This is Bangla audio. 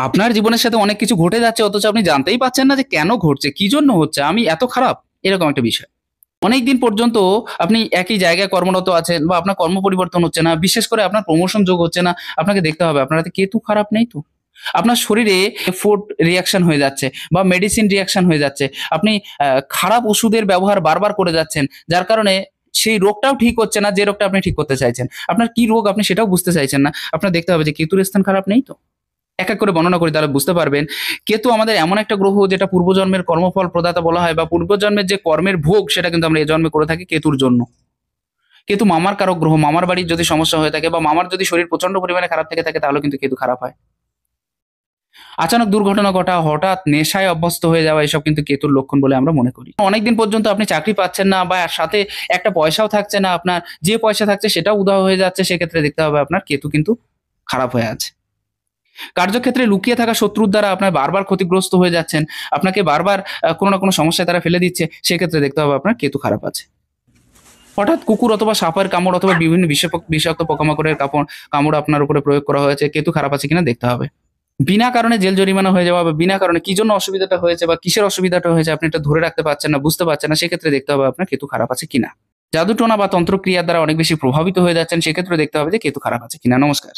আপনার জীবনের সাথে অনেক কিছু ঘটে যাচ্ছে অথচ আপনি জানতেই পারছেন না যে কেন ঘটছে, কি জন্য হচ্ছে, আমি এত খারাপ, এরকম একটা বিষয়। অনেকদিন পর্যন্ত আপনি একই জায়গায় কর্মরত আছেন বা আপনার কর্ম পরিবর্তন হচ্ছে না, বিশেষ করে আপনার প্রমোশন যোগ হচ্ছে না। আপনাকে দেখতে হবে আপনার হাতে কেতু খারাপ নেই তো? আপনার শরীরে ফুড রিঅ্যাকশন হয়ে যাচ্ছে বা মেডিসিন রিঅ্যাকশন হয়ে যাচ্ছে। আপনি খারাপ ওষুধের ব্যবহার বারবার করে যাচ্ছেন। যার কারণে সেই রোগটাও ঠিক হচ্ছে না যে রোগটা আপনি ঠিক করতে চাইছেন। আপনার কি রোগ আপনি সেটাও বুঝতে চাইছেন না। আপনার দেখতে হবে যে কেতুর স্থান খারাপ নেই তো? এক, এক করে বর্ণনা করি তাহলে বুঝতে পারবেন। কেতু আমাদের এমন একটা গ্রহ যেটা পূর্বজন্মের কর্মফল প্রদাতা বলা হয় বা পূর্বজন্মের যে কর্মের ভোগ সেটা কিন্তু আমরা এ জন্মে করে থাকি কেতুর জন্য। কেতু মামার কারক গ্রহ। মামার বাড়ির যদি সমস্যা হয়ে থাকে বা মামার যদি শরীর প্রচন্ড পরিমাণে খারাপ থেকে থাকে তাহলেও কিন্তু কেতু খারাপ হয়। আচানক দুর্ঘটনা ঘটা, হঠাৎ নেশায় অভ্যস্ত হয়ে যাওয়া এসব কিন্তু কেতুর লক্ষণ বলে আমরা মনে করি। অনেকদিন পর্যন্ত আপনি চাকরি পাচ্ছেন না বা সাথে একটা পয়সাও থাকছে না আপনার, যে পয়সা থাকছে সেটাও উধাও হয়ে যাচ্ছে, সেক্ষেত্রে দেখতে হবে আপনার কেতু কিন্তু খারাপ হয়ে আছে। কার্যক্ষেত্রে লুকিয়ে থাকা শত্রুর দ্বারা আপনার বারবার ক্ষতিগ্রস্ত হয়ে যাচ্ছেন। আপনাকে বারবার কোনো না কোনো সমস্যায় তারা ফেলে দিচ্ছে। সেক্ষেত্রে দেখতে হবে আপনার কেতু খারাপ আছে। হঠাৎ কুকুর অথবা সাপের কামড় অথবা বিভিন্ন বিষাক্ত পোকামাকড়ের কামড় আপনার উপরে প্রয়োগ করা হয়েছে। কেতু খারাপ আছে কিনা দেখতে হবে। বিনা কারণে জেল জরিমানা হয়ে যাওয়া বা বিনা কারণে কি জন্য অসুবিধাটা হয়েছে বা কিসের অসুবিধাটা হয়েছে আপনি এটা ধরে রাখতে পারছেন না, বুঝতে পারছেন না, সেক্ষেত্রে দেখতে হবে আপনার কেতু খারাপ আছে কিনা। জাদুটোনা বা তন্ত্রক্রিয়ার দ্বারা অনেক বেশি প্রভাবিত হয়ে যাচ্ছেন, সেক্ষেত্রে দেখতে হবে যে কেতু খারাপ আছে কিনা। নমস্কার।